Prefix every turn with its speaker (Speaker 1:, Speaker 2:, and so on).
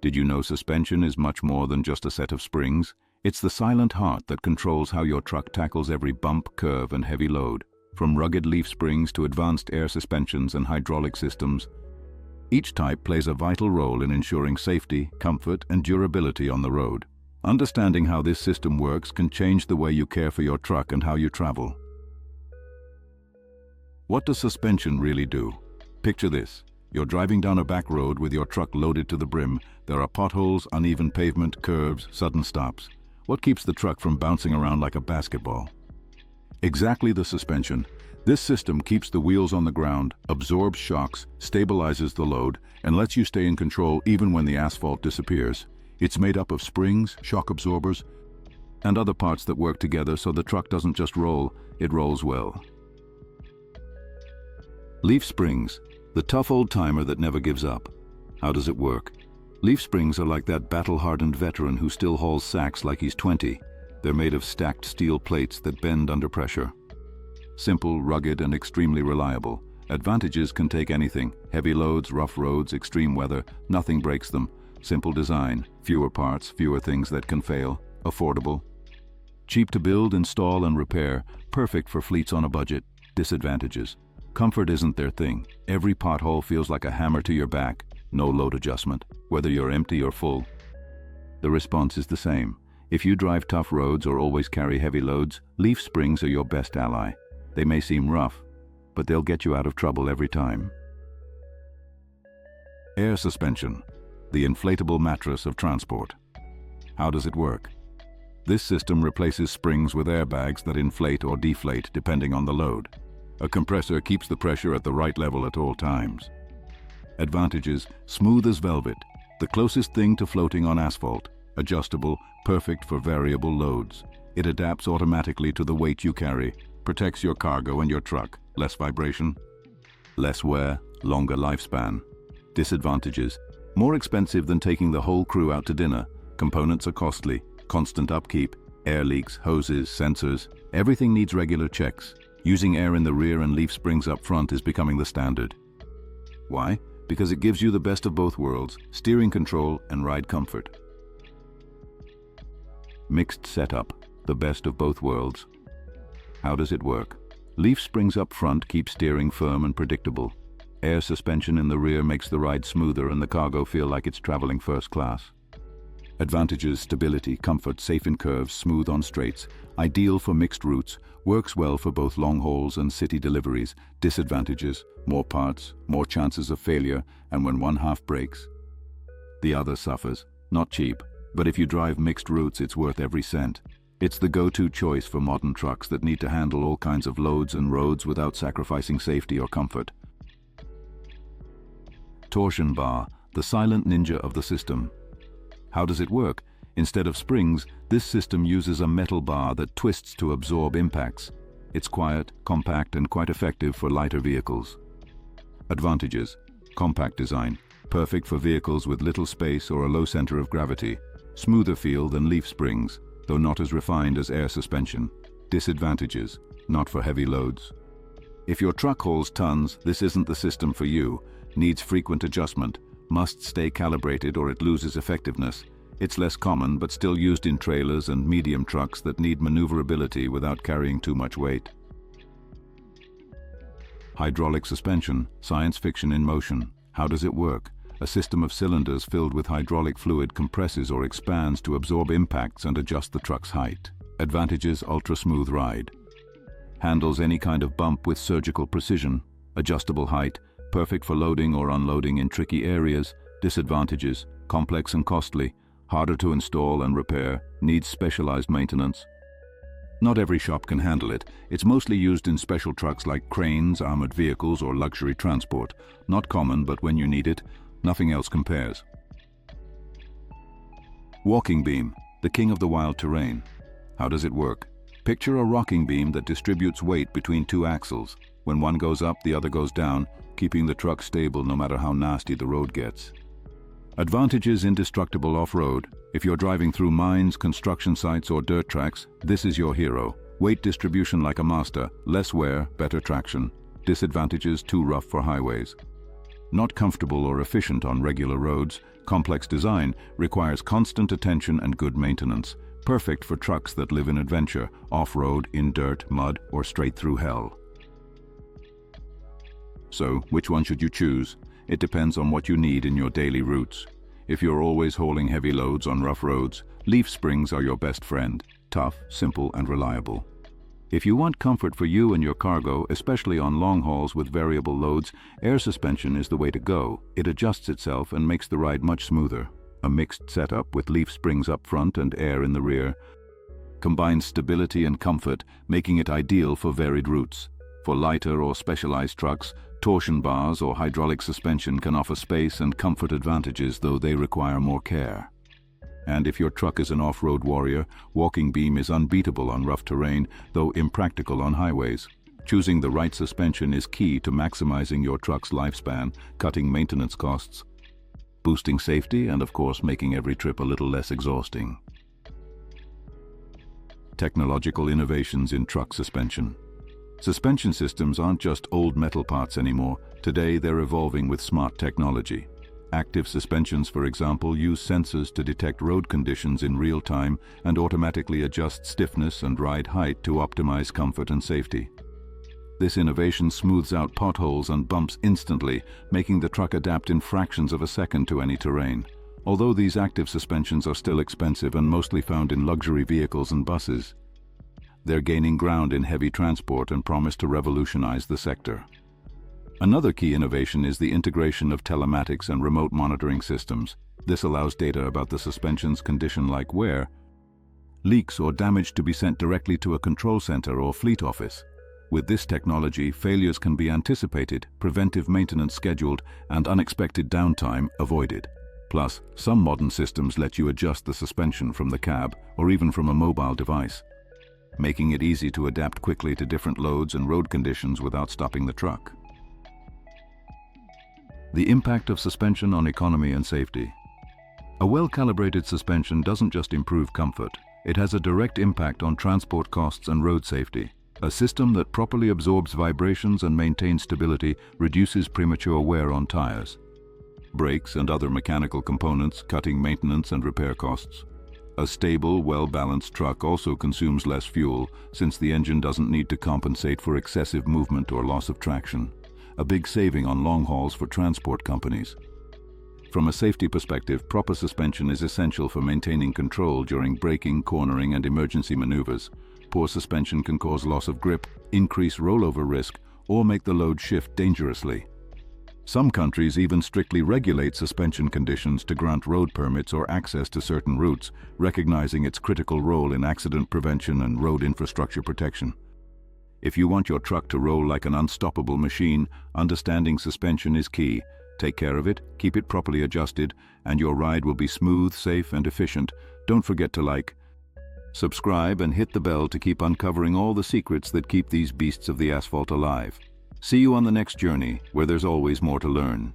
Speaker 1: Did you know suspension is much more than just a set of springs? It's the silent heart that controls how your truck tackles every bump, curve, and heavy load. From rugged leaf springs to advanced air suspensions and hydraulic systems, each type plays a vital role in ensuring safety, comfort, and durability on the road. Understanding how this system works can change the way you care for your truck and how you travel. What does suspension really do? Picture this. You're driving down a back road with your truck loaded to the brim. There are potholes, uneven pavement, curves, sudden stops. What keeps the truck from bouncing around like a basketball? Exactly the suspension. This system keeps the wheels on the ground, absorbs shocks, stabilizes the load, and lets you stay in control even when the asphalt disappears. It's made up of springs, shock absorbers, and other parts that work together so the truck doesn't just roll, it rolls well. Leaf springs, the tough old-timer that never gives up. How does it work? Leaf springs are like that battle-hardened veteran who still hauls sacks like he's 20. They're made of stacked steel plates that bend under pressure. Simple, rugged, and extremely reliable. Advantages can take anything. Heavy loads, rough roads, extreme weather, nothing breaks them. Simple design, fewer parts, fewer things that can fail. Affordable. Cheap to build, install, and repair. Perfect for fleets on a budget. Disadvantages. Comfort isn't their thing. Every pothole feels like a hammer to your back. No load adjustment, whether you're empty or full. The response is the same. If you drive tough roads or always carry heavy loads, leaf springs are your best ally. They may seem rough, but they'll get you out of trouble every time. Air suspension, the inflatable mattress of transport. How does it work? This system replaces springs with airbags that inflate or deflate depending on the load. A compressor keeps the pressure at the right level at all times. Advantages: smooth as velvet, the closest thing to floating on asphalt. Adjustable, perfect for variable loads. It adapts automatically to the weight you carry, protects your cargo and your truck. Less vibration, less wear, longer lifespan. Disadvantages: more expensive than taking the whole crew out to dinner. Components are costly, constant upkeep, air leaks, hoses, sensors. Everything needs regular checks. Using air in the rear and leaf springs up front is becoming the standard. Why? Because it gives you the best of both worlds, steering control and ride comfort. Mixed setup, the best of both worlds. How does it work? Leaf springs up front keep steering firm and predictable. Air suspension in the rear makes the ride smoother and the cargo feel like it's traveling first class. Advantages: stability, comfort, safe in curves, smooth on straights. Ideal for mixed routes, works well for both long hauls and city deliveries. Disadvantages: more parts, more chances of failure, and when one half breaks, the other suffers. Not cheap, but if you drive mixed routes, it's worth every cent. It's the go-to choice for modern trucks that need to handle all kinds of loads and roads without sacrificing safety or comfort. Torsion bar, the silent ninja of the system. How does it work? Instead of springs, this system uses a metal bar that twists to absorb impacts. It's quiet, compact, and quite effective for lighter vehicles. Advantages: compact design, perfect for vehicles with little space or a low center of gravity. Smoother feel than leaf springs, though not as refined as air suspension. Disadvantages: not for heavy loads. If your truck hauls tons, this isn't the system for you. Needs frequent adjustment. Must stay calibrated or it loses effectiveness. It's less common but still used in trailers and medium trucks that need maneuverability without carrying too much weight. Hydraulic suspension, science fiction in motion. How does it work? A system of cylinders filled with hydraulic fluid compresses or expands to absorb impacts and adjust the truck's height. Advantages: ultra-smooth ride. Handles any kind of bump with surgical precision. Adjustable height, perfect for loading or unloading in tricky areas. Disadvantages: complex and costly, harder to install and repair, needs specialized maintenance. Not every shop can handle it. It's mostly used in special trucks like cranes, armored vehicles, or luxury transport. Not common, but when you need it, nothing else compares. Walking beam, the king of the wild terrain. How does it work? Picture a rocking beam that distributes weight between two axles. When one goes up, the other goes down, keeping the truck stable no matter how nasty the road gets. Advantages: indestructible off-road. If you're driving through mines, construction sites, or dirt tracks, this is your hero. Weight distribution like a master, less wear, better traction. Disadvantages: too rough for highways. Not comfortable or efficient on regular roads, complex design requires constant attention and good maintenance, perfect for trucks that live in adventure, off-road, in dirt, mud, or straight through hell. So, which one should you choose? It depends on what you need in your daily routes. If you're always hauling heavy loads on rough roads, leaf springs are your best friend, tough, simple, and reliable. If you want comfort for you and your cargo, especially on long hauls with variable loads, air suspension is the way to go. It adjusts itself and makes the ride much smoother. A mixed setup with leaf springs up front and air in the rear combines stability and comfort, making it ideal for varied routes. For lighter or specialized trucks, torsion bars or hydraulic suspension can offer space and comfort advantages, though they require more care. And if your truck is an off-road warrior, walking beam is unbeatable on rough terrain, though impractical on highways. Choosing the right suspension is key to maximizing your truck's lifespan, cutting maintenance costs, boosting safety, and of course making every trip a little less exhausting. Technological innovations in truck suspension. Suspension systems aren't just old metal parts anymore. Today they're evolving with smart technology. Active suspensions, for example, use sensors to detect road conditions in real time and automatically adjust stiffness and ride height to optimize comfort and safety. This innovation smooths out potholes and bumps instantly, making the truck adapt in fractions of a second to any terrain. Although these active suspensions are still expensive and mostly found in luxury vehicles and buses, they're gaining ground in heavy transport and promise to revolutionize the sector. Another key innovation is the integration of telematics and remote monitoring systems. This allows data about the suspension's condition, like wear, leaks, or damage, to be sent directly to a control center or fleet office. With this technology, failures can be anticipated, preventive maintenance scheduled, and unexpected downtime avoided. Plus, some modern systems let you adjust the suspension from the cab or even from a mobile device, making it easy to adapt quickly to different loads and road conditions without stopping the truck. The impact of suspension on economy and safety. A well-calibrated suspension doesn't just improve comfort, it has a direct impact on transport costs and road safety. A system that properly absorbs vibrations and maintains stability reduces premature wear on tires, brakes, and other mechanical components, cutting maintenance and repair costs. A stable, well-balanced truck also consumes less fuel, since the engine doesn't need to compensate for excessive movement or loss of traction. A big saving on long hauls for transport companies. From a safety perspective, proper suspension is essential for maintaining control during braking, cornering, and emergency maneuvers. Poor suspension can cause loss of grip, increase rollover risk, or make the load shift dangerously. Some countries even strictly regulate suspension conditions to grant road permits or access to certain routes, recognizing its critical role in accident prevention and road infrastructure protection. If you want your truck to roll like an unstoppable machine, understanding suspension is key. Take care of it, keep it properly adjusted, and your ride will be smooth, safe, and efficient. Don't forget to like, subscribe, and hit the bell to keep uncovering all the secrets that keep these beasts of the asphalt alive. See you on the next journey, where there's always more to learn.